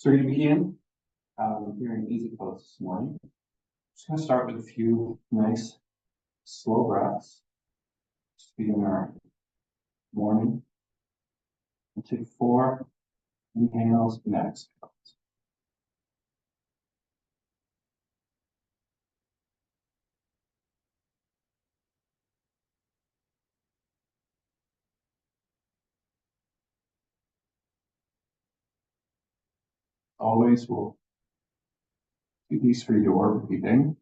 So we're going to begin here in easy pose this morning. Just going to start with a few nice slow breaths. Just begin our morning. We'll take 4 inhales and exhales. Always will do these for your breathing.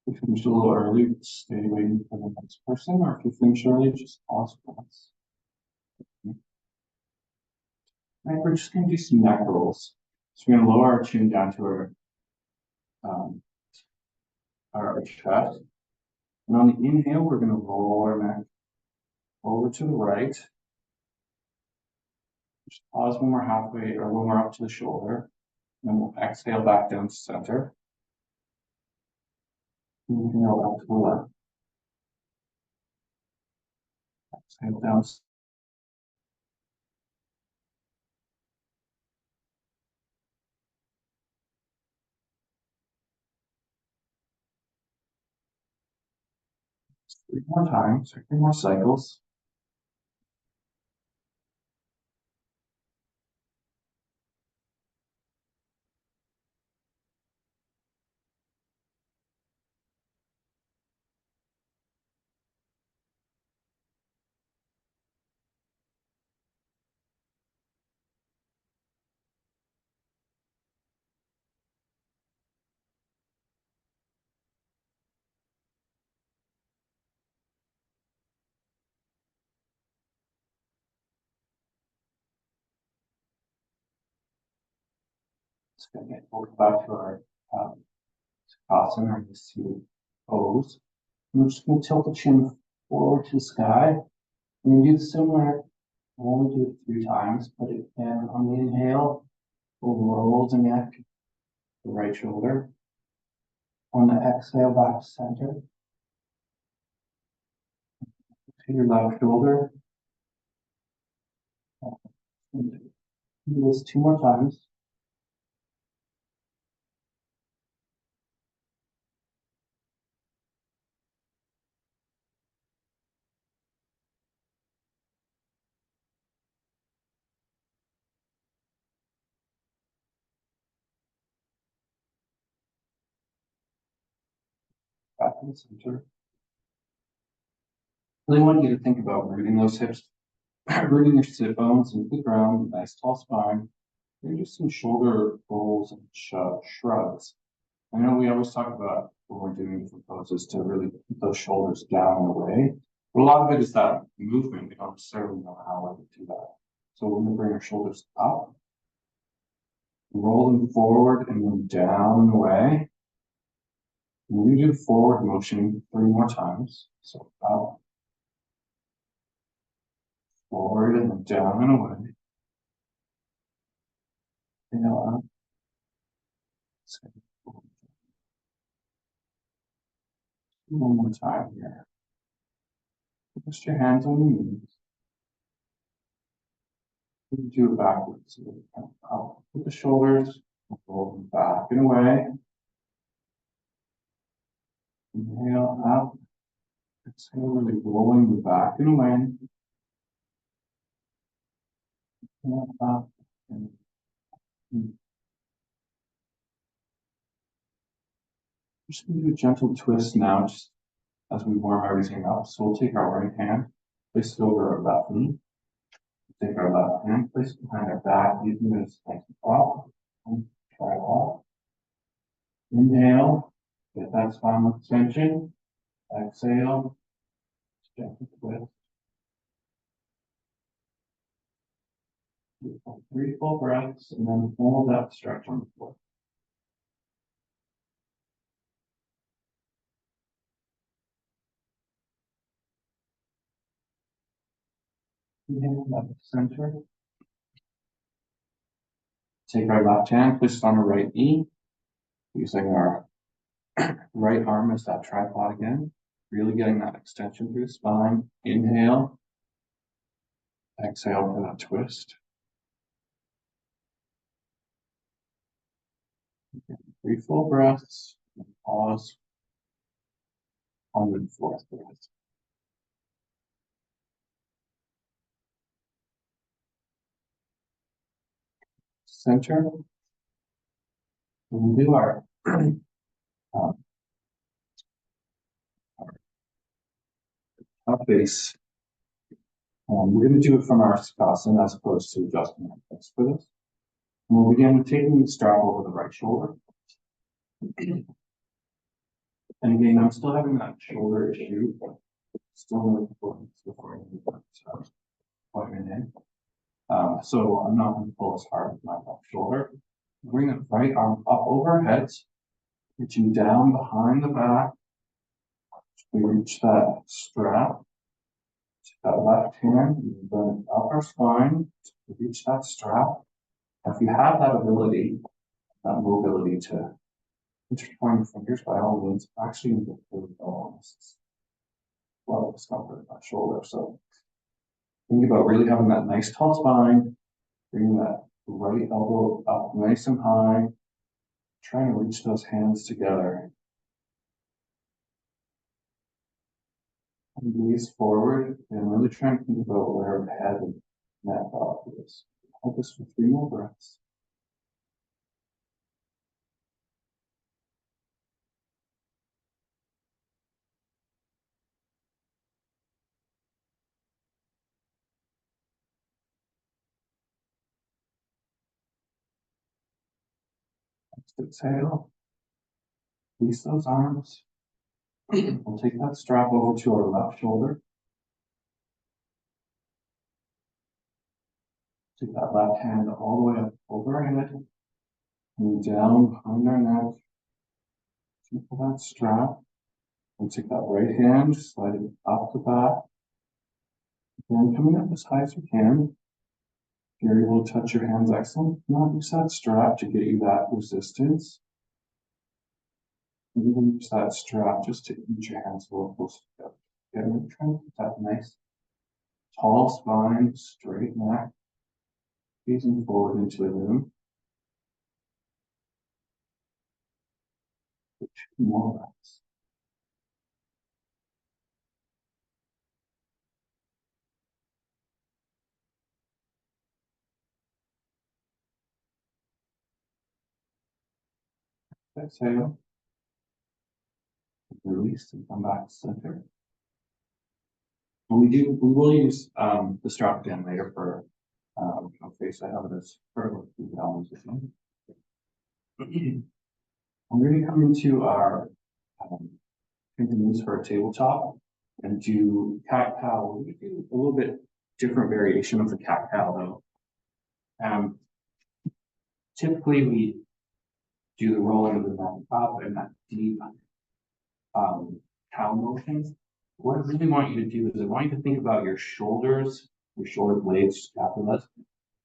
If you finish a little early, stay waiting for the next person, or if you finish early, just pause once. And we're just going to do some neck rolls. So we're going to lower our chin down to our chest. And on the inhale, we're going to roll our neck over to the right. Just pause when we're halfway or when we're up to the shoulder. And then we'll exhale back down to center. Inhale out to the left. Exhale down. 3 more times, 3 more cycles. It's going to get back to our Sukhasana, our two O's. And we're just going to tilt the chin forward to the sky. And we do similar. We'll only do it 3 times, but again, on the inhale, we'll roll the neck, the right shoulder. On the exhale, back to center. To your left shoulder. Do this 2 more times. Back to the center. I really want you to think about rooting those hips, rooting your sit bones into the ground, nice tall spine. Maybe just some shoulder rolls and shrugs. I know we always talk about when we're doing different poses to really keep those shoulders down and away. But a lot of it is that movement. We don't necessarily know how to do that. So we're going to bring our shoulders up, roll them forward and then down and away. And we do forward motion 3 more times. So up, forward and then down and away. Inhale up. One more time here. Rest your hands on your knees. You do it backwards. So up with the shoulders, roll them back and away. Inhale up. Exhale, really rolling them back and away. Inhale up. And just going to do a gentle twist now, just as we warm everything up. So we'll take our right hand, place it over our left knee. Take our left hand, place it behind our back, using this like up and try off. Inhale, get that spinal extension. Exhale, gentle twist. 3 full breaths, and then hold that stretch on the floor. Inhale, left center. Take our left hand, place it on our right knee, using our right arm as that tripod again. Really getting that extension through the spine. Inhale. Exhale for that twist. 3 full breaths, and pause on the 4th breath. Center. We'll do our top base. We're going to do it from our Sukhasana as opposed to adjusting our hips for this. And we'll begin with taking the strap over the right shoulder. And again, I'm still having that shoulder issue. Still really important before I start appointment in. So I'm not going to pull as hard with my left shoulder. Bring the right arm up over our heads, reaching down behind the back. We reach that strap. That left hand, then up our spine to reach that strap. If you have that ability, that mobility to intertwine your fingers, by all means, actually get really going. A lot of discomfort in that shoulder. So think about really having that nice tall spine, bringing that right elbow up nice and high, trying to reach those hands together. And gaze forward and really trying to think about where our head and neck off is. Hold this for 3 more breaths. Next exhale. Release those arms. We'll take that strap over to our left shoulder. Take that left hand all the way up over our head and down behind our neck. Pull that strap. We'll take that right hand, slide it up the back. Then coming up as high as you can. If you're able to touch your hands, excellent. Now use that strap to get you that resistance. And even use that strap just to ease your hands a little closer together. Again, we're trying to get that nice tall spine, straight neck, gazing forward into the room. 2 more breaths. Exhale. Release and come back to center. And we will use the strap again later for face. I have it as part of the balance. I'm going to come into our continues for a tabletop and do cat cow. We do a little bit different variation of the cat cow though. Typically we do the rolling of the neck up and that deep cow motions. What I really want you to do is I want you to think about your shoulders, your shoulder blades, scapulas.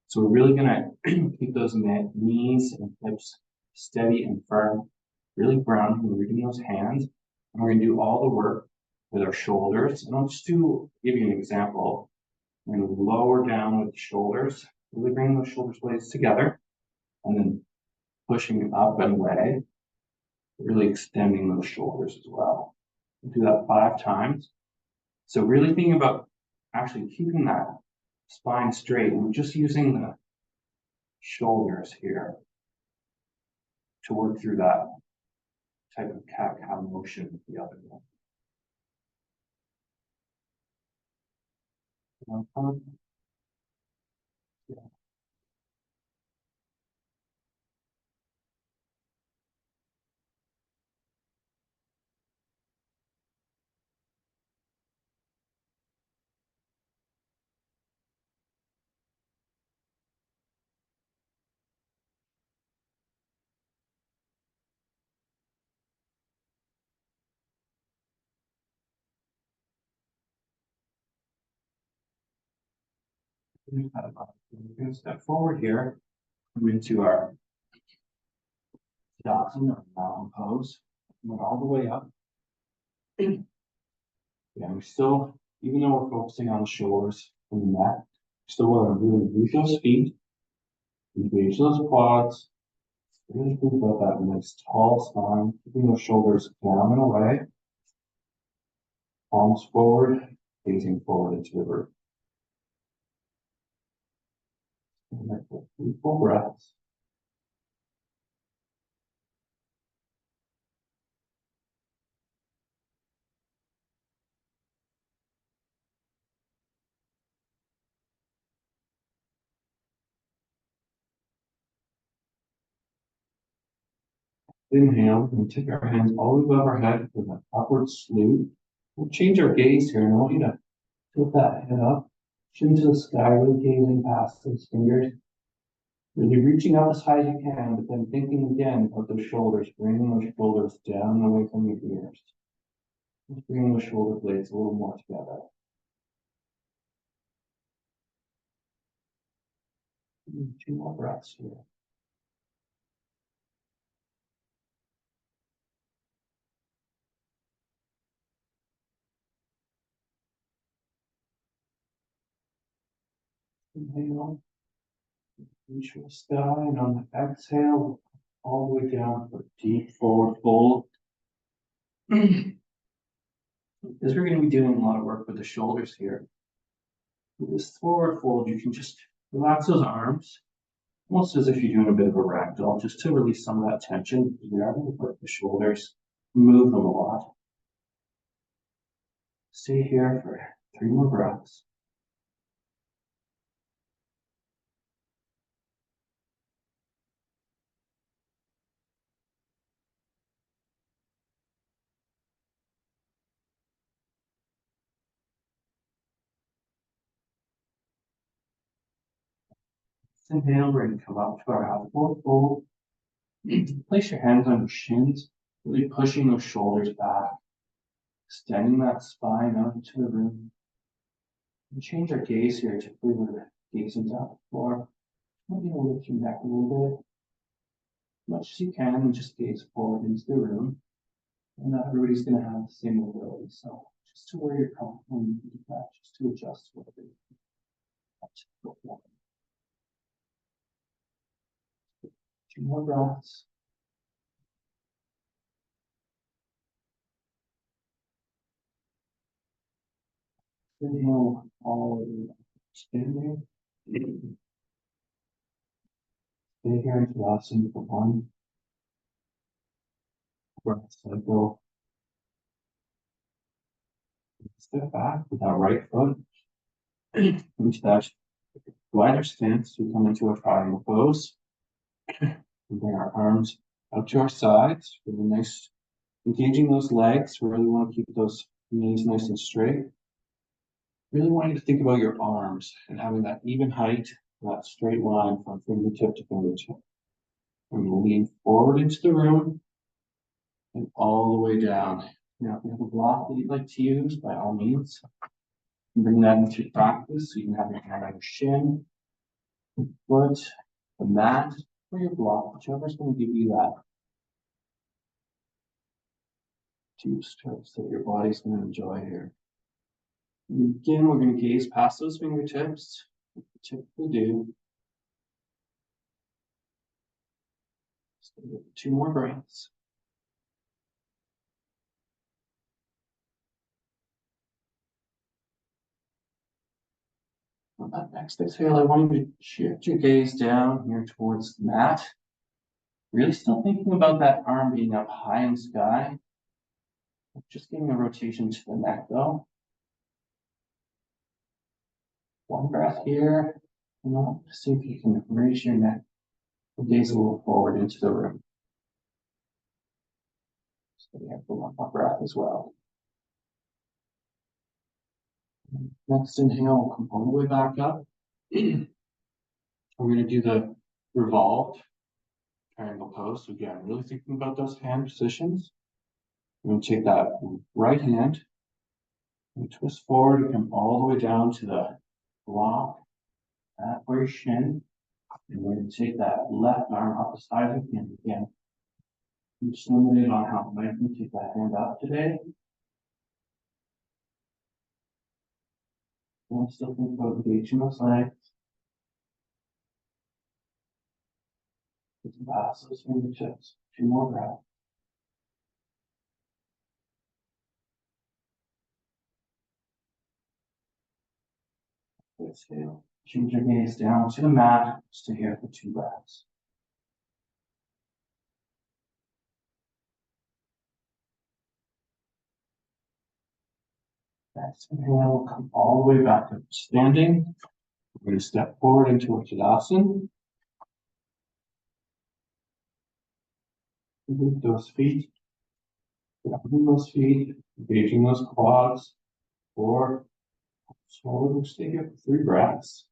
So we're really going to keep those knees and hips steady and firm, really grounded and reading those hands. And we're going to do all the work with our shoulders. And I'll just give you an example. We're going to lower down with the shoulders, really bring those shoulder blades together, and then pushing up and away, really extending those shoulders as well. We'll do that 5 times. So really thinking about actually keeping that spine straight and just using the shoulders here to work through that type of cat-cow motion with the other one. Yeah. We're going to step forward here, come into our Tadasana or mountain pose, went all the way up. Yeah, we still, even though we're focusing on the shoulders and the neck, Still want to really use those feet, engage those quads. Really think about that nice tall spine, keeping those shoulders down and away. Palms forward, gazing forward into the roof. And then 3 full breaths. Inhale and take our hands all above our head with an upward salute. We'll change our gaze here, and I want you to tilt that head up, chin to the sky, really gazing past those fingers. Really reaching out as high as you can, but then thinking again about those shoulders, bringing those shoulders down and away from your ears. Just bringing the shoulder blades a little more together. 2 more breaths here. Inhale, reach for the sky, and on the exhale, all the way down for a deep forward fold. Because we're going to be doing a lot of work with the shoulders here. With this forward fold, you can just relax those arms, almost as if you're doing a bit of a ragdoll, just to release some of that tension. You're having to put the shoulders, move them a lot. Stay here for 3 more breaths. Inhale, we're going to come up to our half forward fold. Place your hands on your shins, really pushing those shoulders back, extending that spine out into the room. And change our gaze here to we're gazing down the floor. Maybe lift your neck a little bit, as much as you can, and just gaze forward into the room. And not everybody's going to have the same mobility, so just to where you're comfortable, you can do that, just to adjust a little bit. 2 more breaths. Inhale all the way up. Standing. Stay here until Asana for 1 breath cycle. Step back with that right foot into that glider stance. We come into a triangle pose. We bring our arms out to our sides. Really nice, engaging those legs. We really want to keep those knees nice and straight. Really want you to think about your arms and having that even height, that straight line from fingertip to fingertip. And we'll lean forward into the room and all the way down. Now, if you have a block that you'd like to use, by all means, bring that into practice. So you can have your hand on your shin, foot, the mat, or your block, whichever's going to give you that deep stretch that your body's going to enjoy here. And again, we're going to gaze past those fingertips, like we typically do. Stay with 2 more breaths. On that next exhale, I want you to shift your gaze down here towards the mat. Really still thinking about that arm being up high in the sky. Just giving a rotation to the neck though. 1 breath here. And see if you can raise your neck and gaze a little forward into the room. So we have for 1 more breath as well. Next inhale, we'll come all the way back up. We're going to do the revolved triangle pose. So again, really thinking about those hand positions. We're going to take that right hand and twist forward and come all the way down to the block at where your shin. And we're going to take that left arm up the side of the hand again. I'm just limited on how high I can take that hand up today. I'm still thinking about engaging those legs. Just pass those fingertips. Two more breaths. Exhale. Choose your gaze down to the mat. Stay here for 2 breaths. Exhale, come all the way back up standing. We're going to step forward into Uttanasana. Move those feet. Grabbing those feet, engaging those quads. 4. Slowly stay here for 3 breaths.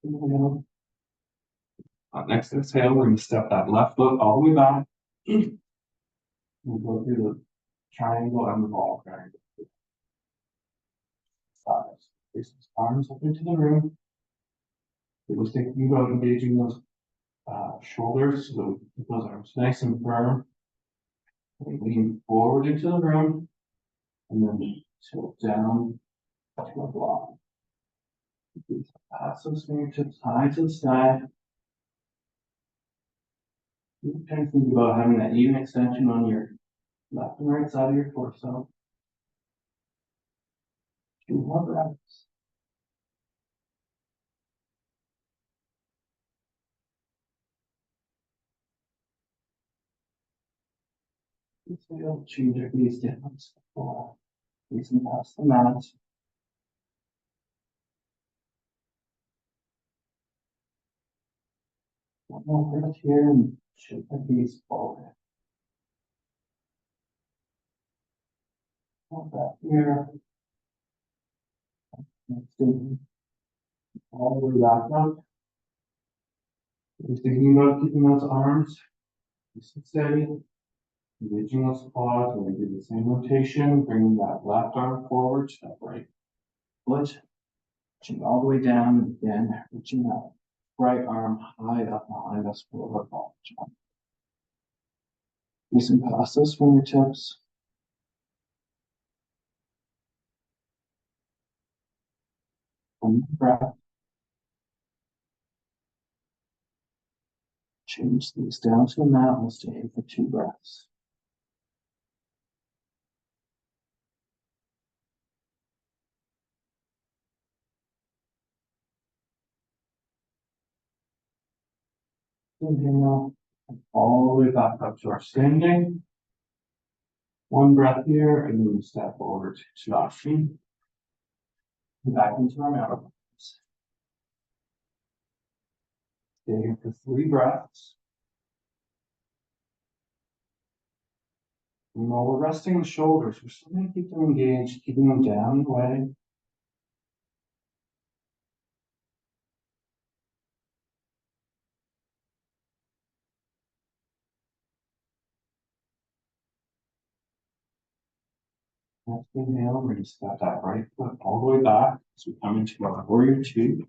Inhale. Next exhale, we're going to step that left foot all the way back. We'll go through the triangle and the ball triangle. Sides. Place those arms up into the room. We're thinking about engaging those shoulders so that we can keep those arms nice and firm. And lean forward into the room and then tilt down to a block. Pass those fingertips high to the sky. You can think about having that even extension on your left and right side of your torso. 2 more breaths. Exhale, change your gaze down. Step forward. Facing past the mat. One more breath here and shift the gaze forward. One breath here. Next, all the way back up. Just thinking about keeping those arms nice and steady. Engaging those quads. We're going to do the same rotation, bringing that left arm forward, step right foot, reaching all the way down, and again, reaching that right arm high up behind us for our ball jump. You can pass those fingertips. One breath. Change these down to the mat. We'll stay here for 2 breaths. Inhale, all the way back up to our standing. 1 breath here, and then we step forward to Tadasana. Back into our mountain. Stay here for 3 breaths. And while we're resting the shoulders, we're still going to keep them engaged, keeping them down and away. Next inhale, we're going to step that right foot all the way back as we come into our warrior 2.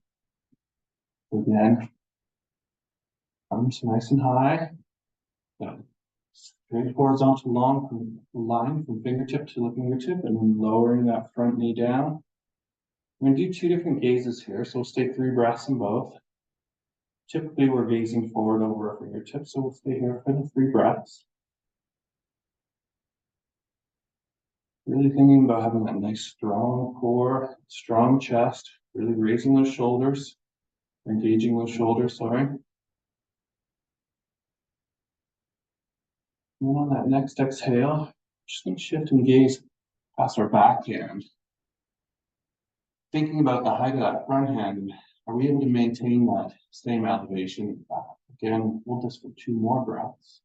Again, arms nice and high. Straight horizontal line from fingertip to the fingertip, and then lowering that front knee down. We're going to do 2 different gazes here, so we'll stay 3 breaths in both. Typically, we're gazing forward over our fingertips, so we'll stay here for the 3 breaths. Really thinking about having that nice strong core, strong chest, really raising those shoulders, engaging those shoulders, sorry. And on that next exhale, just going to shift and gaze past our backhand. Thinking about the height of that front hand, are we able to maintain that same elevation? Again, we'll just for 2 more breaths.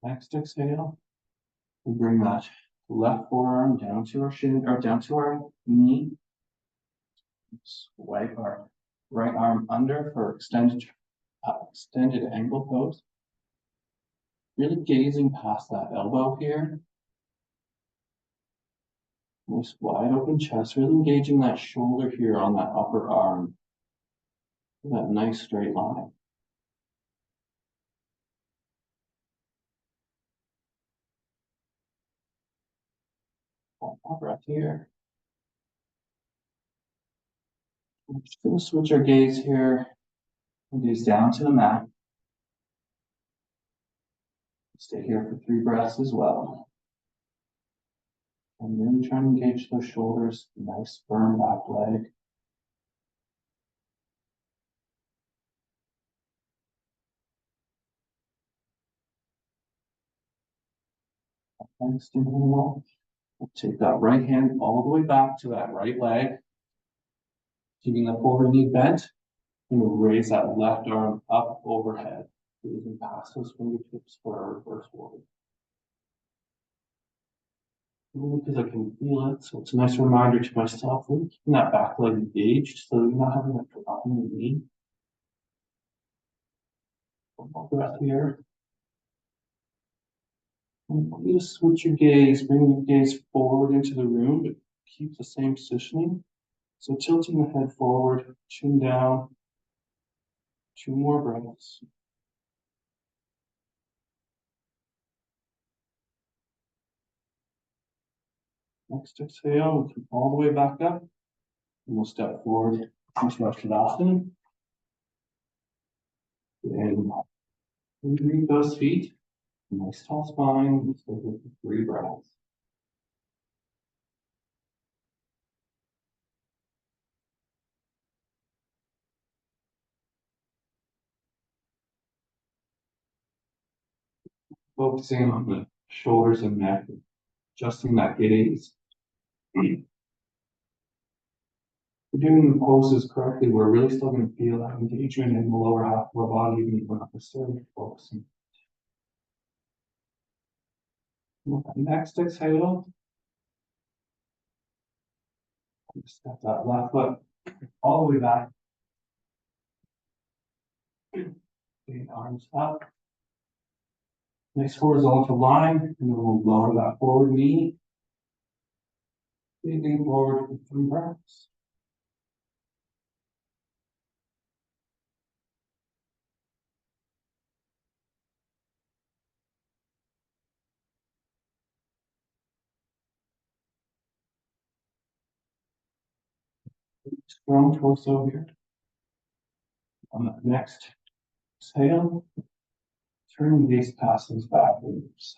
Next exhale, we bring that left forearm down to our shin or down to our knee. Swipe our right arm under for extended ankle pose. Really gazing past that elbow here. Nice wide open chest, really engaging that shoulder here on that upper arm. That nice straight line. One more breath here. I'm just going to switch our gaze here. Gaze down to the mat. Stay here for 3 breaths as well. And really try to engage those shoulders. Nice firm back leg. Next inhale. We'll take that right hand all the way back to that right leg. Keeping the forward knee bent. And we'll raise that left arm up overhead. Using past those fingertips for our reverse warrior. Because I can feel it, so it's a nice reminder to myself, really keeping that back leg engaged so you're not having that drop in the knee. One more breath here. And you just switch your gaze, bring your gaze forward into the room, but keep the same positioning. So tilting the head forward, chin down. 2 more breaths. Next exhale, we'll come all the way back up. And we'll step forward into Shavasana. And underneath those feet, nice tall spine, stay here for 3 breaths. Focusing on the shoulders and neck, adjusting that gaze. If we're doing the poses correctly, we're really still going to feel that engagement in the lower half of our body, even if we're not necessarily focusing. Next exhale. Step that left foot all the way back. Arms up. Nice horizontal line, and then we'll lower that forward knee. Leaning forward for 3 breaths. Strong torso here. On that next exhale, turn these past those back leaves.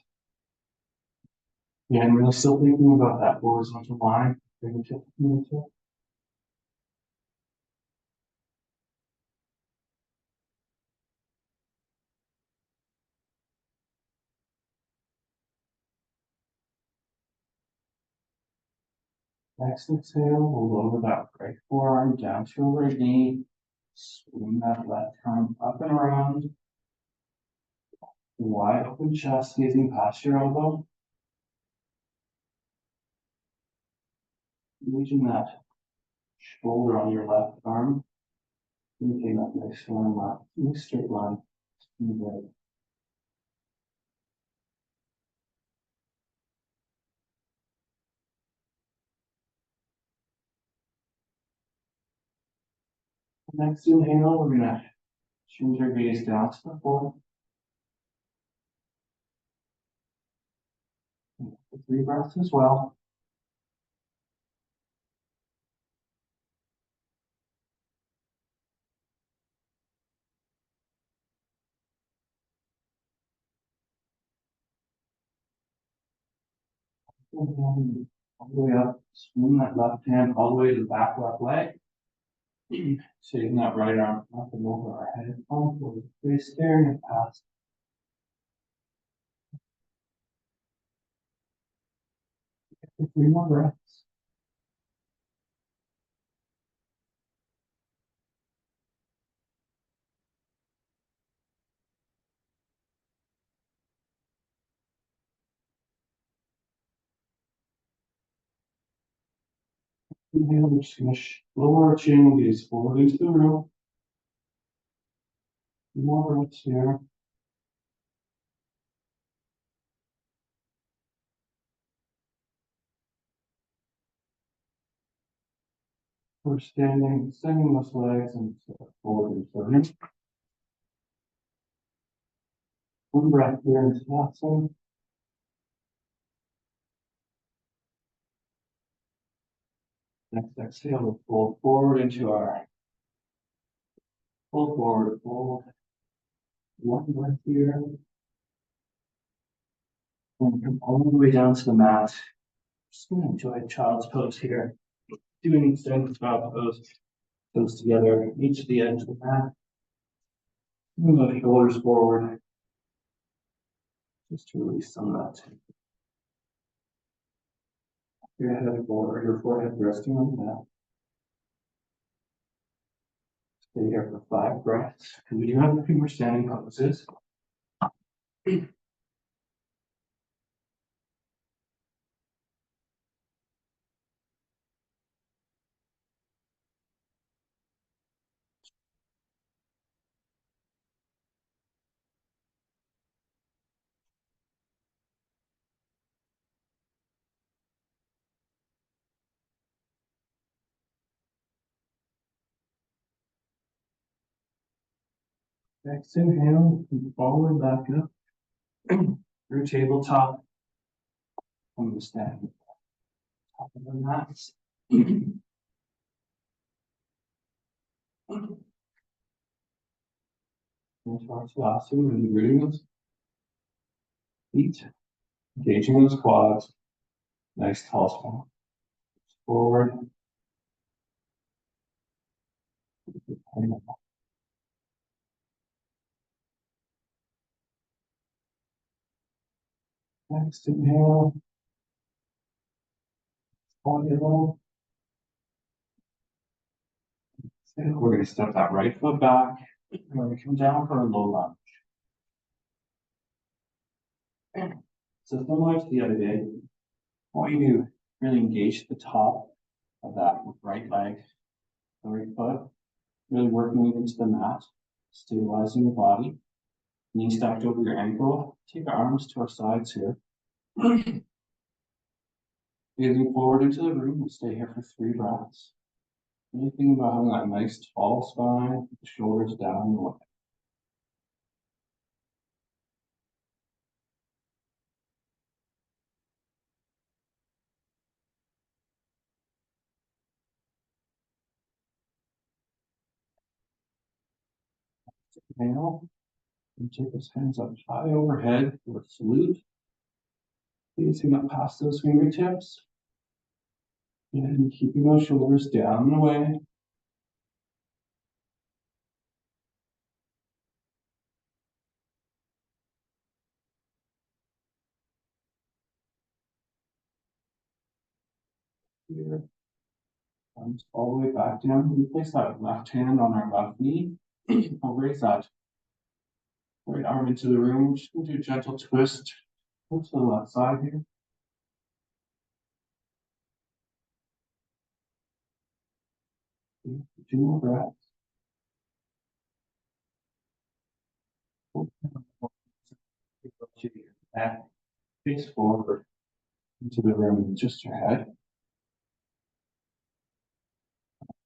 Again, really still thinking about that horizontal line. Fingertip, fingertip. Next exhale, we'll lower that right forearm down to our right knee. Swing that left arm up and around. Wide open chest, gazing past your elbow. Reaching that shoulder on your left arm. Making that nice line, nice straight line. Right. Next inhale, we're gonna change our gaze down to the floor. 3 breaths as well. And all the way up, swing that left hand all the way to the back left leg. Taking that right arm up and over our head, palm forward, face staring it past. 3 more breaths. Inhale, we're just gonna lower our chin, gaze forward into the room. More breaths here. We're standing, extending those legs and forward and turning. One breath here into Tadasana. Next exhale, we'll fold forward into our fold forward, fold. One breath here. And come all the way down to the mat. Just gonna enjoy child's pose here. Doing extended child's pose. Toes together, each at the edge of the mat. Move the shoulders forward. Just to release some of that. Your head forward, your forehead resting on the mat. Stay here for 5 breaths. And we do have a few more standing poses. Next inhale, forward back up through tabletop. I'm going to stand top of the mats. Into our Tadasana, really rooting those feet, engaging those quads. Nice tall spine. Forward. Next inhale. Exhale. We're going to step that right foot back. We're going to come down for a low lunge. So similar to the other day, I want you to really engage the top of that right leg, the right foot, really working it into the mat, stabilizing your body. Knee stacked over your ankle. Take our arms to our sides here. Gazing forward into the room, we'll stay here for 3 breaths. Anything about having that nice tall spine, the shoulders down and away. Inhale, and take those hands up high overhead for a salute. Gazing up past those fingertips. And keeping those shoulders down and away. Here. Arms all the way back down. We place that left hand on our left knee. I'll raise that right arm into the room. We're just going to do a gentle twist. To the left side here. 2 more breaths. Back, face forward into the room with just your head.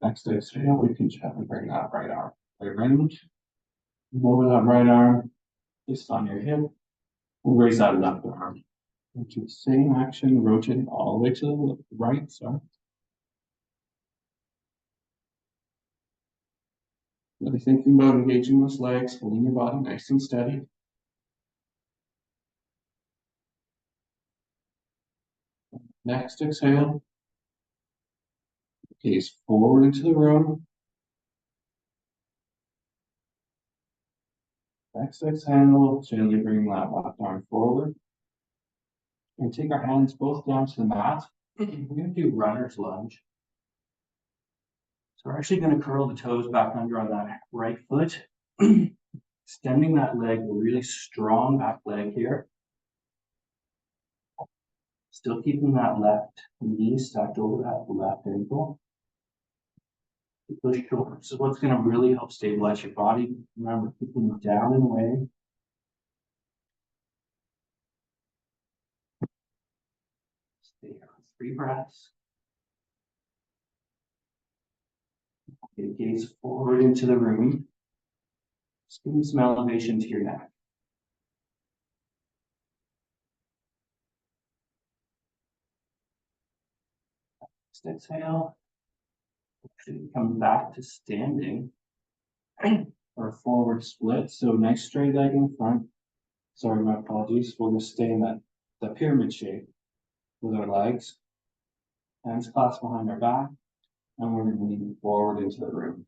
Next exhale, we can gently bring that right arm around. Lower that right arm, just on your hip. We'll raise that left arm. And do the same action, rotating all the way to the right. Sorry. Really thinking about engaging those legs, holding your body nice and steady. Next exhale. Gaze forward into the room. Next exhale, gently bring that left arm forward. And take our hands both down to the mat. We're going to do runner's lunge. So we're actually going to curl the toes back under on that right foot. Extending that leg, a really strong back leg here. Still keeping that left knee stacked over that left ankle. Keep those shoulders. This is what's going to really help stabilize your body. Remember, keep them down and away. Stay here for 3 breaths. Gaze forward into the room. Just give me some elevation to your neck. Next exhale. Come back to standing or forward split. So nice straight leg in front. Sorry, my apologies. We'll just stay in that pyramid shape with our legs. Hands clasped behind our back. And we're going to lean forward into the room.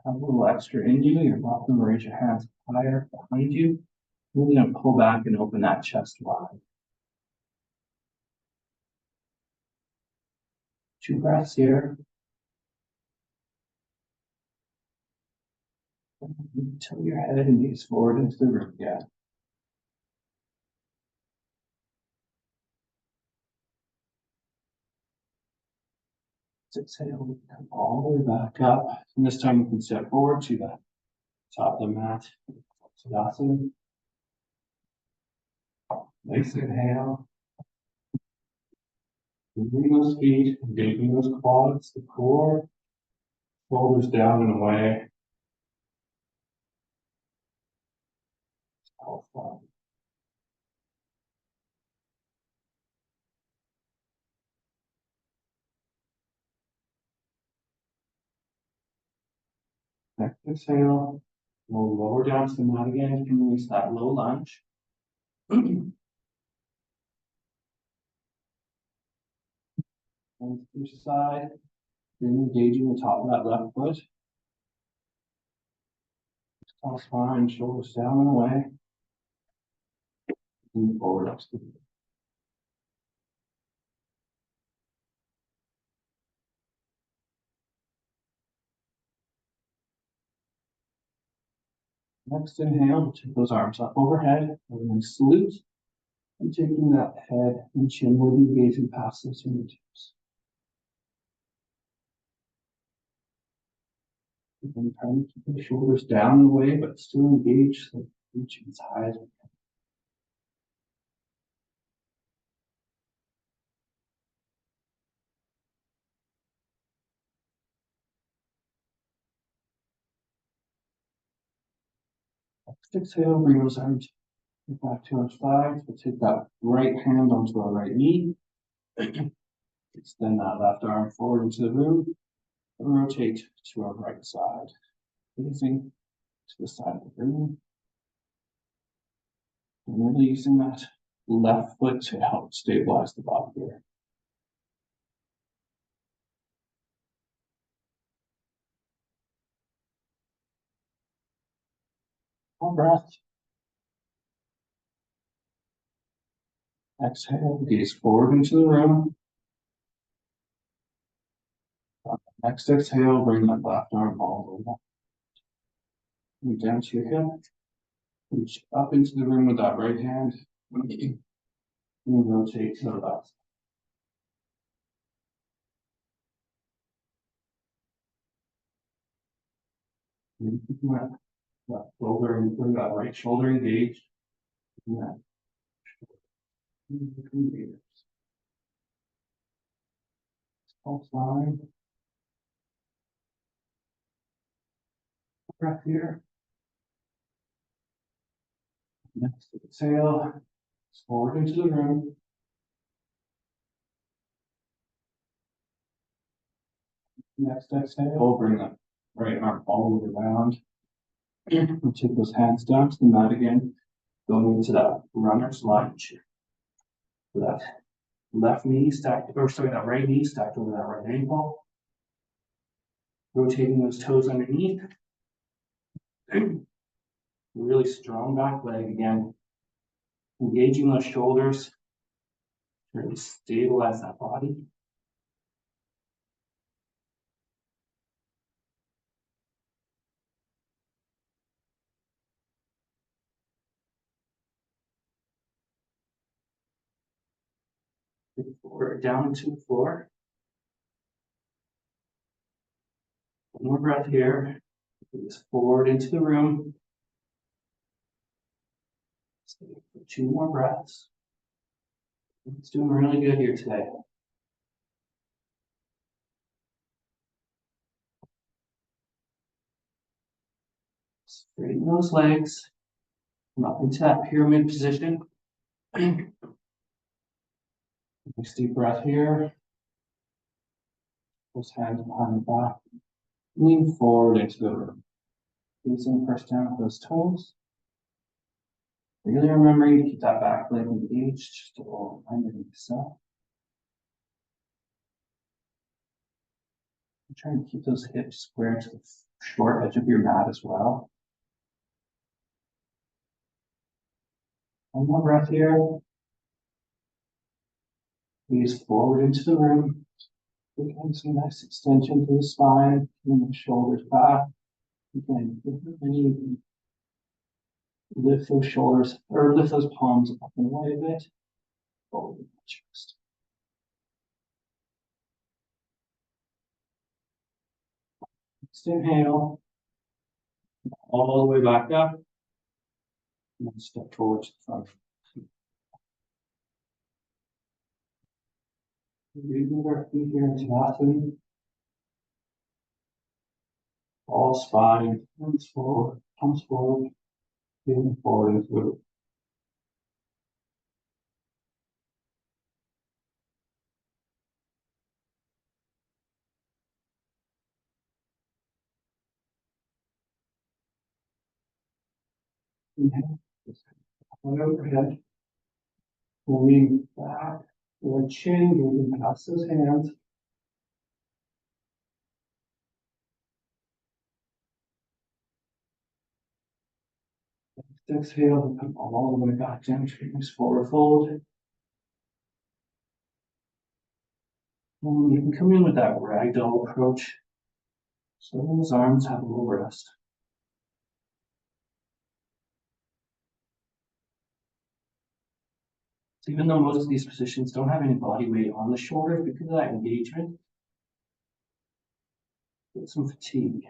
Have a little extra in you. You're welcome to raise your hands higher behind you. We're going to pull back and open that chest wide. 2 breaths here. Tilt your head and gaze forward into the room again. Exhale, come all the way back up. And this time we can step forward to the top of the mat. Tadasana. Nice inhale. Moving those feet, engaging those quads, the core, shoulders down and away. Next exhale, we'll lower down to the mat again. You can release that low lunge. And to each side, you're engaging the top of that left foot. Cross spine, shoulders down and away. Move forward up to the next inhale, take those arms up overhead. We're going to salute and taking that head and chin with you, gazing past those fingertips. And trying to keep the shoulders down and away, but still engaged, so reaching as high as we can. Next exhale, bring those arms back to our sides. We'll take that right hand onto our right knee. Extend that left arm forward into the room and rotate to our right side. Facing to the side of the room. And really using that left foot to help stabilize the body here. One breath. Exhale, gaze forward into the room. Next exhale, bring that left arm all the way up. Move down to your hip. Reach up into the room with that right hand. And rotate to the left. And keep that left shoulder and bring that right shoulder engaged. Yeah. Between the ears. Pulse line. Breath here. Next exhale, forward into the room. Next exhale, bring that right arm all the way around. And take those hands down to the mat again, going into that runner's lunge. So that left knee stacked, or sorry, that right knee stacked over that right ankle. Rotating those toes underneath. Really strong back leg again. Engaging those shoulders. Really stabilize that body. Forward down into the floor. One more breath here. Just forward into the room. Stay for 2 more breaths. It's doing really good here today. Straighten those legs. Come up into that pyramid position. Nice deep breath here. Those hands behind the back. Lean forward into the room. Using first down with those toes. Really remembering to keep that back leg engaged, just a little reminder of yourself. I'm trying to keep those hips square to the short edge of your mat as well. One more breath here. Please forward into the room. Again, some nice extension through the spine, bring the shoulders back. Again, lift those shoulders or lift those palms up and away a bit. Forward in the chest. Next inhale. All the way back up. And then step towards the front. Remove our feet here into Asana. All spine, comes forward, feeling forward and through. Inhale, one overhead. Lean back, your chin, moving past those hands. Exhale, come all the way back down to your forward fold. And you can come in with that ragdoll approach. So those arms have a little rest. So even though most of these positions don't have any body weight on the shoulders because of that engagement, get some fatigue.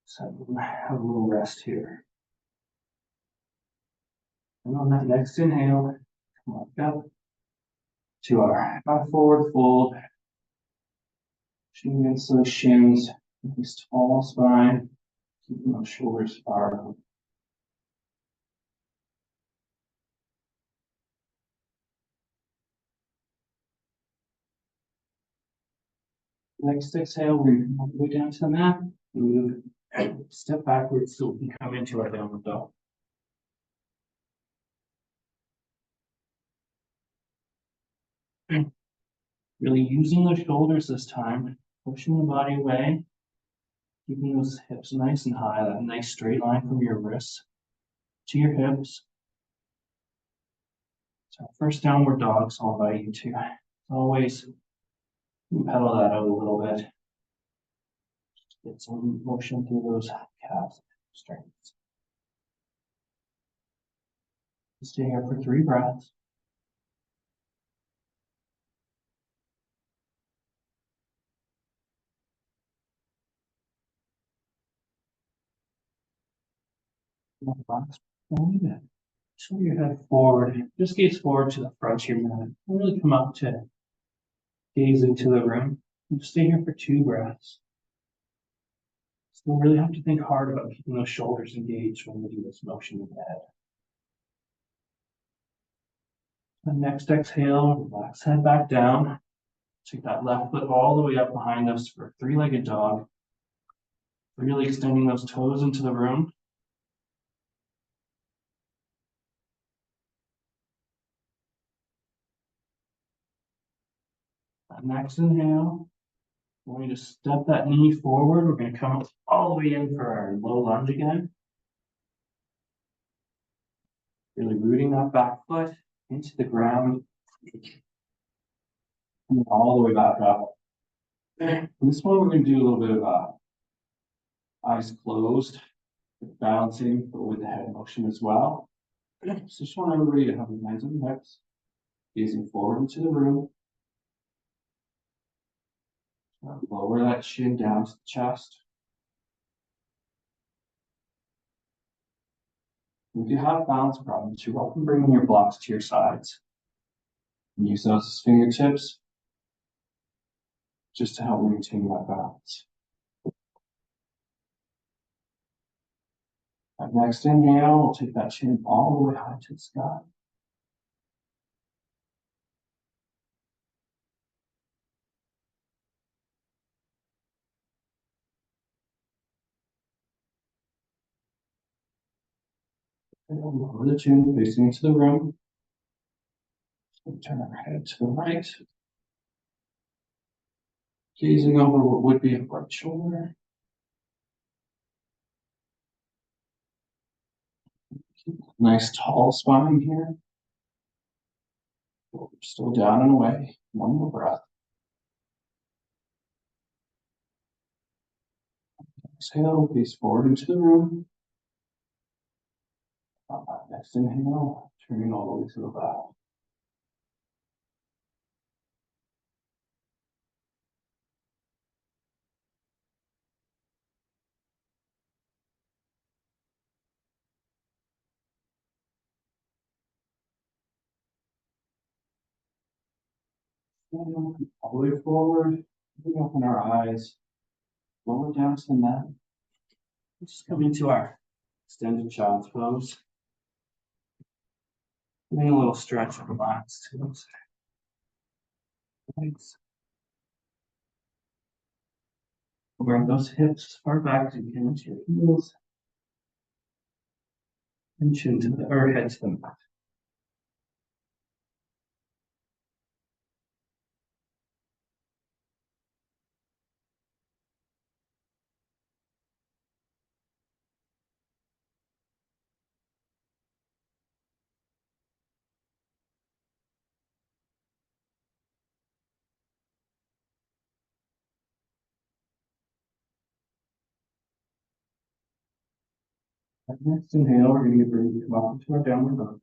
So have a little rest here. And on that next inhale, come on up to our back forward fold. Chin against those shins, nice tall spine, keeping those shoulders far up. Next exhale, we're going to all the way down to the mat. Move, step backwards so we can come into our downward dog. Really using the shoulders this time, pushing the body away, keeping those hips nice and high, that nice straight line from your wrists to your hips. So first downward dog, so I'll invite you to always pedal that out a little bit. Get some motion through those calves strengths. Stay here for 3 breaths. Last one. Show your head forward. Just gaze forward to the front of your mat. And really come up to gaze into the room. And just stay here for 2 breaths. So you really have to think hard about keeping those shoulders engaged when we do this motion in the head. And next exhale, relax head back down. Take that left foot all the way up behind us for a 3-legged dog. Really extending those toes into the room. And next inhale, we're going to step that knee forward. We're going to come all the way in for our low lunge again. Really rooting that back foot into the ground. And all the way back up. And this one we're going to do a little bit of eyes closed, balancing, but with the head motion as well. So just want everybody to have your hands on your hips. Gazing forward into the room. Lower that chin down to the chest. If you have balance problems, you're welcome bringing your blocks to your sides. And use those as fingertips just to help maintain that balance. That next inhale, we'll take that chin all the way high to the sky. And we'll lower the chin facing into the room. We'll turn our head to the right. Gazing over what would be a right shoulder. Nice tall spine here. Still down and away. One more breath. Exhale, face forward into the room. Next inhale, turning all the way to the back. All the way forward, we open our eyes, lower down to the mat. Just come into our extended child's pose. Getting a little stretch and relax to those legs. Bring those hips as far back as you can into your heels. And chin to the, or head to the mat. Next inhale, we're going to come up into our downward dog.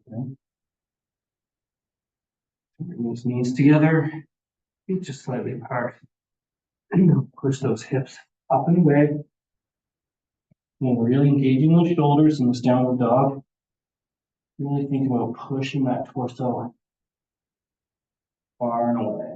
Bring those knees together, feet just slightly apart. Push those hips up and away. And we're really engaging those shoulders in this downward dog. Really think about pushing that torso far and away.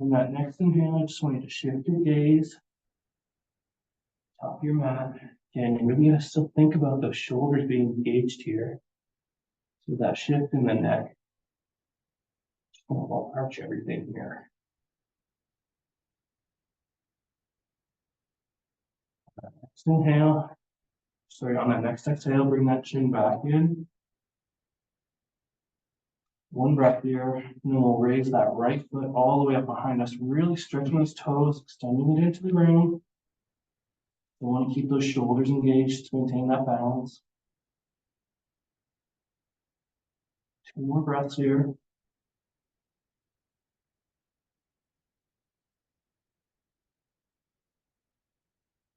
And that next inhale, I just want you to shift your gaze, top of your mat. Again, you're really gonna still think about those shoulders being engaged here. So that shift in the neck, just gonna arch everything here. Next inhale, sorry, on that next exhale, bring that chin back in. One breath here, and then we'll raise that right foot all the way up behind us, really stretching those toes, extending it into the room. We want to keep those shoulders engaged to maintain that balance. Two more breaths here.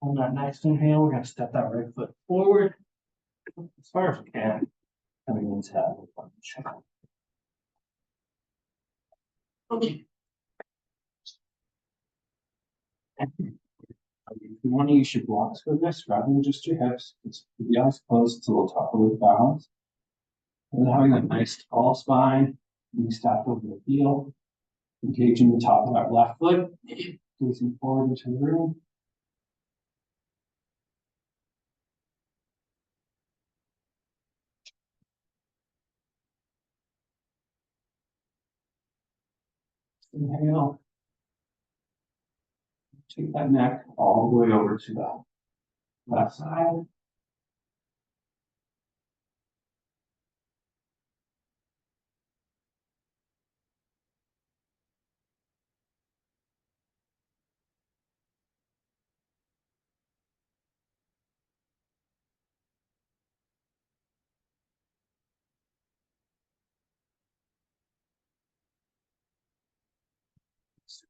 On that next inhale, we're going to step that right foot forward as far as we can, coming into that lunge. Okay. If you want to use your blocks for this, rather than just your hips, it's keep the eyes closed, it's a little tougher with balance. And having that nice tall spine, knee stacked over the heel, engaging the top of that left foot, gazing forward into the room. Inhale. Take that neck all the way over to the left side.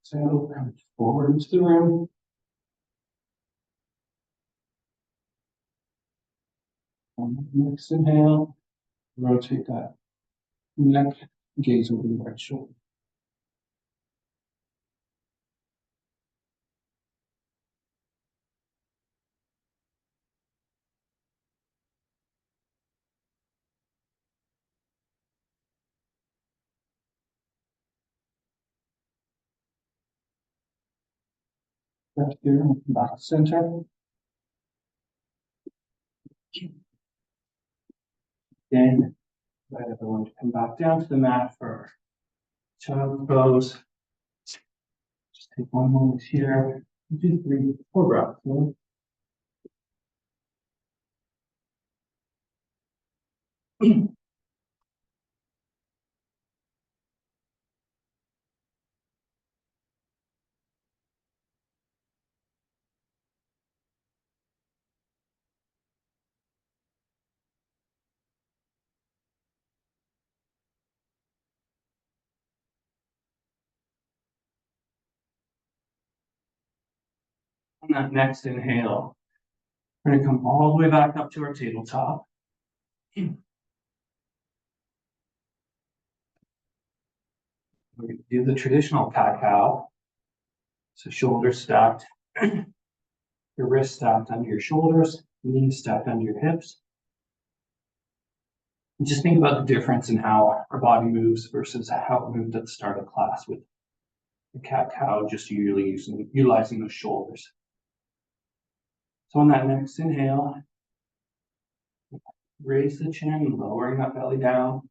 Exhale, and forward into the room. Next inhale, rotate that neck, gaze over the right shoulder. Left here, back to center. Then, invite everyone to come back down to the mat for child pose. Just take one moment here. 2, 3, 4 breaths. One. On that next inhale, we're going to come all the way back up to our tabletop. We're going to do the traditional cat-cow. So shoulders stacked, your wrists stacked under your shoulders, knees stacked under your hips. And just think about the difference in how our body moves versus how it moved at the start of class with the cat-cow, just utilizing those shoulders. So on that next inhale, raise the chin, lowering that belly down.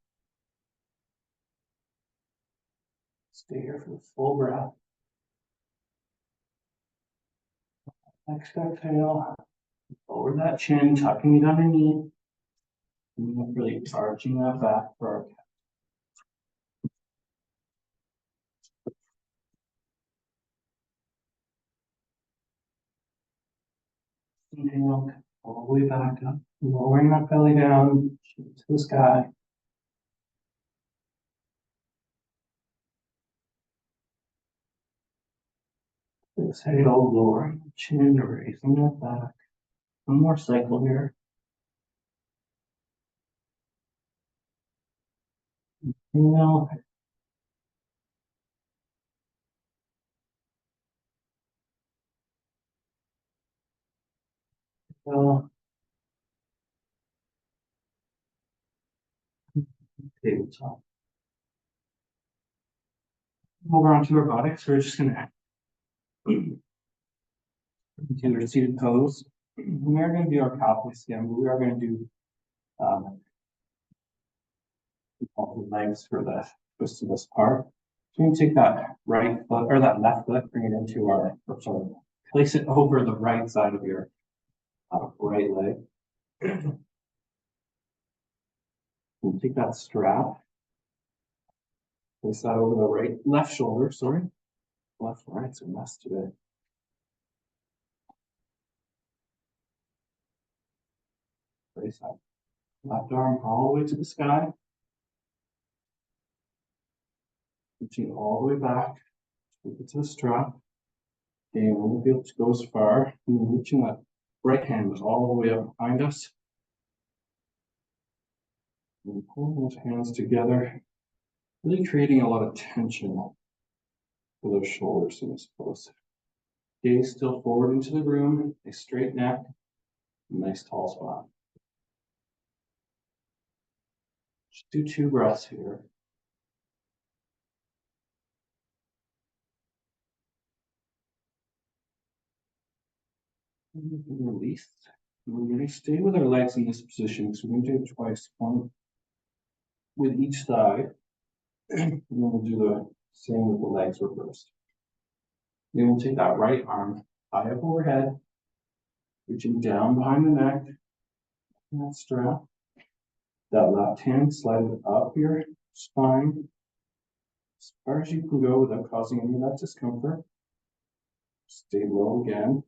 Stay here for the full breath. Next exhale, lower that chin, tucking it underneath. And really arching that back for our cat. Inhale, all the way back up, lowering that belly down to the sky. Exhale, lowering the chin, raising it back. One more cycle here. Inhale. Exhale. Tabletop. Over onto our buttocks. We're just gonna continue our seated pose. We are going to do our calf hoist again, but we are going to do the legs for the twist of this part. So you can take that right foot or that left foot, bring it into our, place it over the right side of your right leg. And take that strap, place that over the left shoulder, left, right's a mess today. Place that left arm all the way to the sky. Reaching all the way back, take it to the strap. And we won't be able to go as far. And reaching that right hand all the way up behind us. And pull those hands together, really creating a lot of tension for those shoulders in this pose. Gaze still forward into the room, a straight neck, nice tall spine. Just do 2 breaths here. And release. We're going to stay with our legs in this position, so we're going to do it twice, one with each side. And then we'll do the same with the legs reversed. Then we'll take that right arm high up overhead, reaching down behind the neck, that strap. That left hand slide it up your spine as far as you can go without causing any of that discomfort. Stay low again.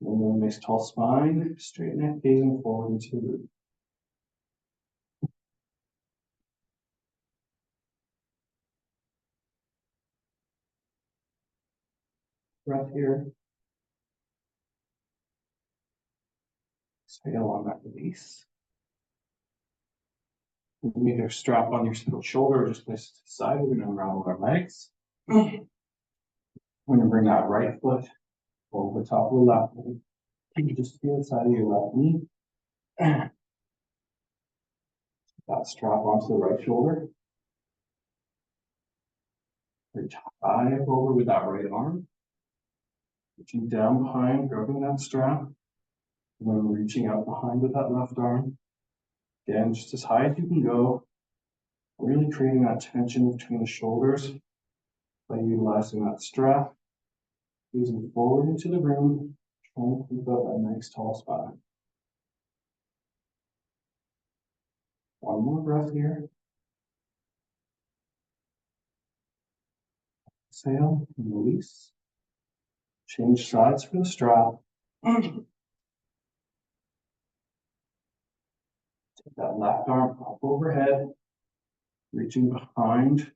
And then nice tall spine, straight neck, gazing forward into the root. Breath here. Exhale on that release. You can either strap on your shoulder or just place it to the side. We're going to unravel our legs. We're going to bring that right foot over the top of the left leg. You can just feel the side of your left knee. That strap onto the right shoulder. Reach high up over with that right arm. Reaching down behind, grabbing that strap. And then reaching out behind with that left arm. Again, just as high as you can go. Really creating that tension between the shoulders by utilizing that strap. Using forward into the room, trying to keep up a nice tall spine. One more breath here. Exhale and release. Change sides for the strap. Take that left arm up overhead, reaching behind,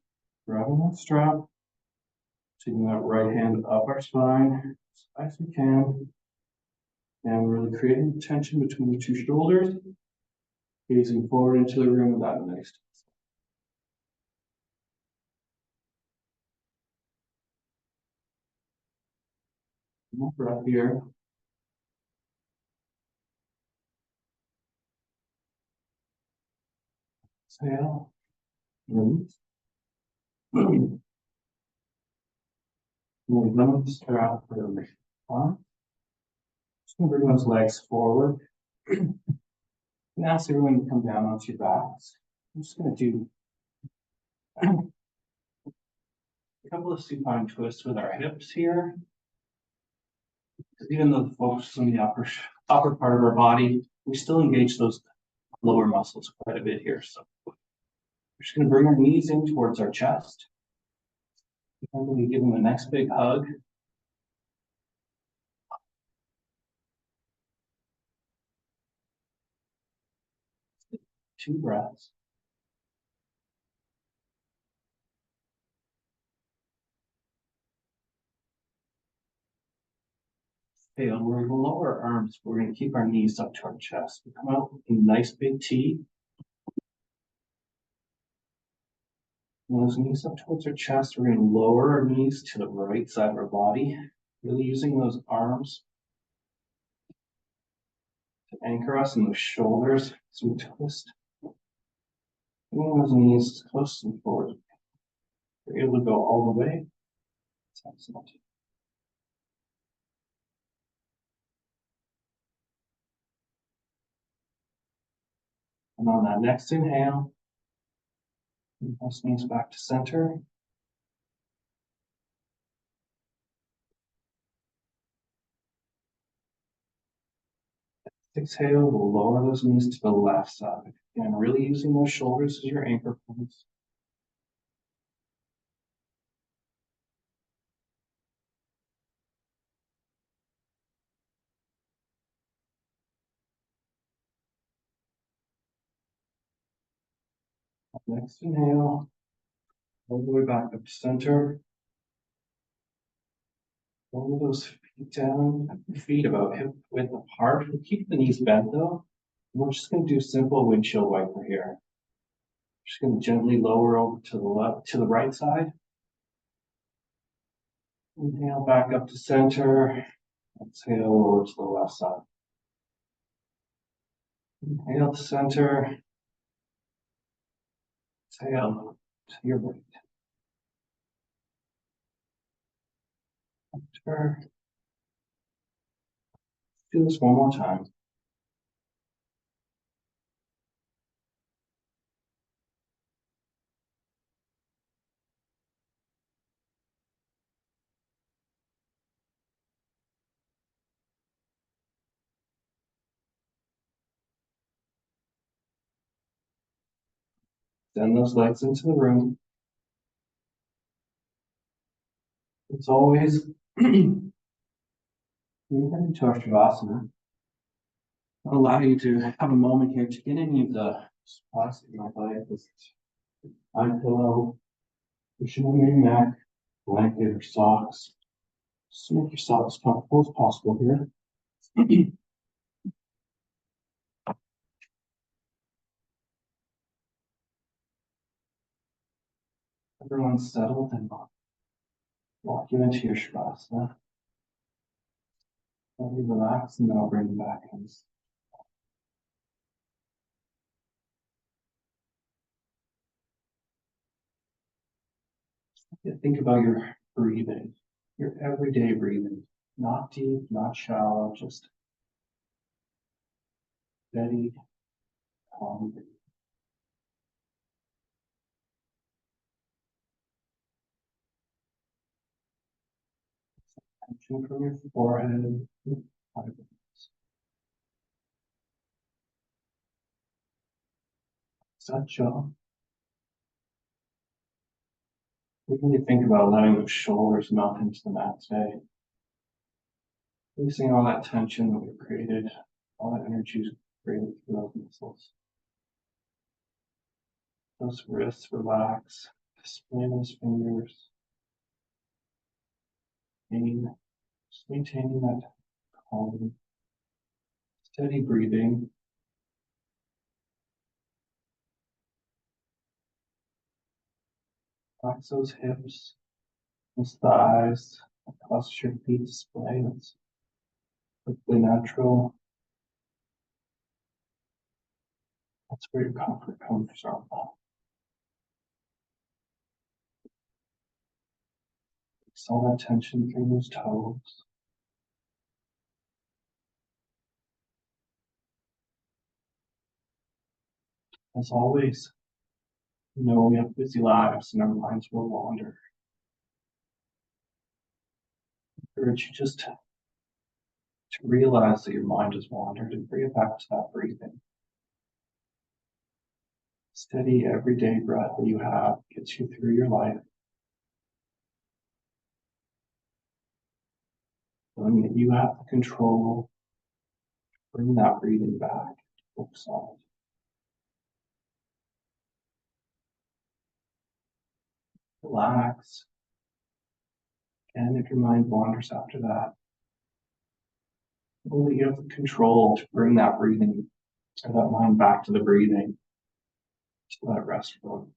grabbing that strap. Taking that right hand up our spine as high as we can. And really creating tension between the two shoulders. Gazing forward into the room with that nice. One more breath here. Exhale. Release. We'll limit the strap for the arm. Just going to bring those legs forward. And ask everyone to come down onto your backs. I'm just going to do a couple of supine twists with our hips here. Because even though the focus is on the upper part of our body, we still engage those lower muscles quite a bit here. So we're just going to bring our knees in towards our chest. I'm going to give them a nice big hug. Two breaths. Okay, and we're going to lower our arms. We're going to keep our knees up to our chest. We come out in a nice big T. And those knees up towards our chest, we're going to lower our knees to the right side of our body, really using those arms to anchor us in those shoulders as we twist. Bringing those knees as close and forward. We're able to go all the way. That's excellent. And on that next inhale, those knees back to center. Exhale, we'll lower those knees to the left side. Again, really using those shoulders as your anchor points. Next inhale, all the way back up to center. Roll those feet down, feet about hip width apart. We'll keep the knees bent though. We're just going to do simple windshield wiper here. Just going to gently lower over to the left, to the right side. Inhale back up to center. Exhale over to the left side. Inhale to center. Exhale to your right. Center. Do this one more time. Send those legs into the room. It's always moving into our Shavasana. I'll allow you to have a moment here to get any of the spots that you might like. This eye pillow, cushion on your neck, blanket or socks. Just make yourself as comfortable as possible here. Everyone's settled and walk you into your Shavasana. Let you relax and then I'll bring you back in. Think about your breathing, your everyday breathing, not deep, not shallow, just steady, calm breathing. Tension from your forehead, eyebrows. Such a really think about letting those shoulders melt into the mat today. Releasing all that tension that we've created, all that energy created through those muscles. Those wrists relax, display those fingers. Just maintaining that calm, steady breathing. Relax those hips, those thighs, that posture feet display. That's perfectly natural. That's where your comfort comes from. Release all that tension through those toes. As always, we have busy lives and our minds will wander. I urge you just to realize that your mind has wandered and bring it back to that breathing. Steady everyday breath that you have gets you through your life. Knowing that you have the control, bring that breathing back, focus on it. Relax. And if your mind wanders after that, know that you have the control to bring that breathing or that mind back to the breathing, to that rest for a moment.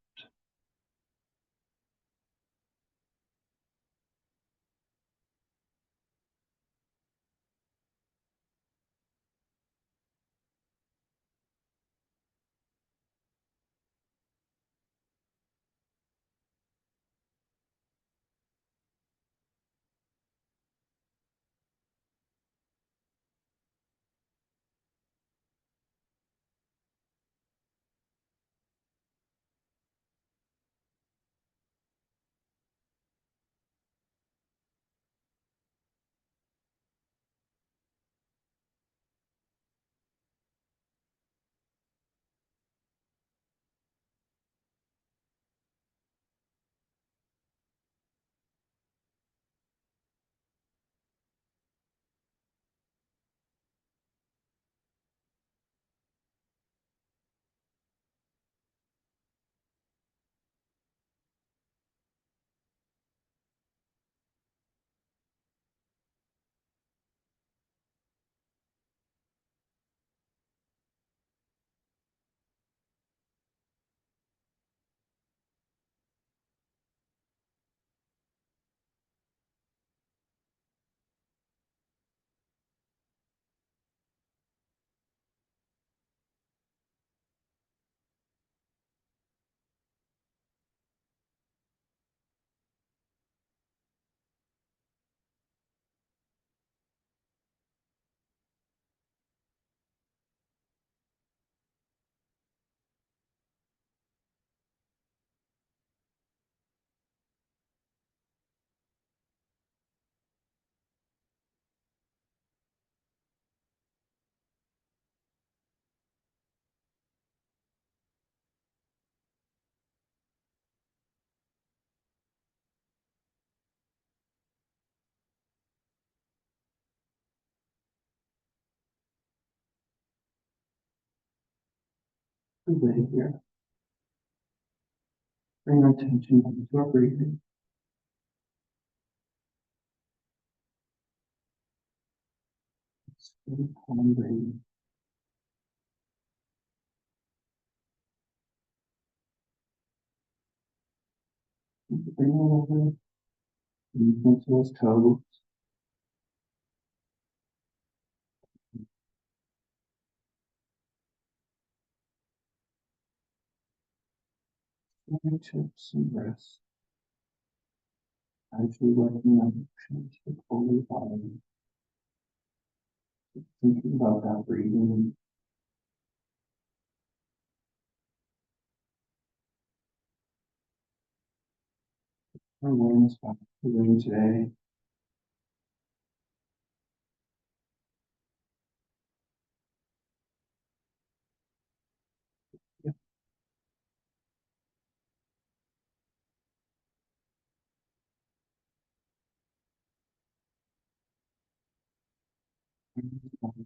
Breathing here. Bring our attention to our breathing. Really hungry. Bring it over. Deep into his toes. Fingertips and wrists. Actually working on motions with whole body. Thinking about that breathing. Awareness back to the room today. Yep.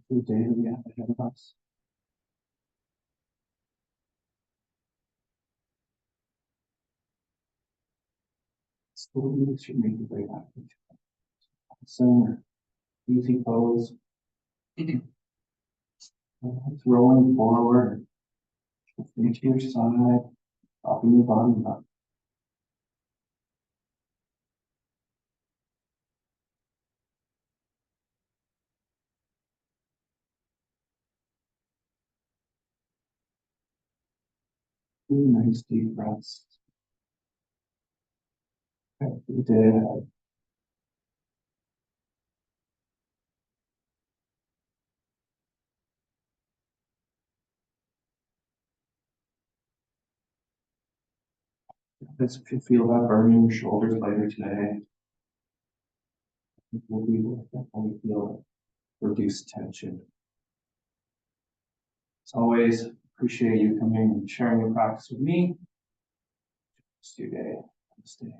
The day that we have ahead of us. Slowly should make your way back into center. Easy pose. Rolling forward. Into your side. Dropping your body up. Really nice deep breaths. Okay, the day ahead. If you feel that burn in your shoulders later today, it will be definitely feel reduced tension. As always, appreciate you coming and sharing your practice with me. Just your day. Namaste.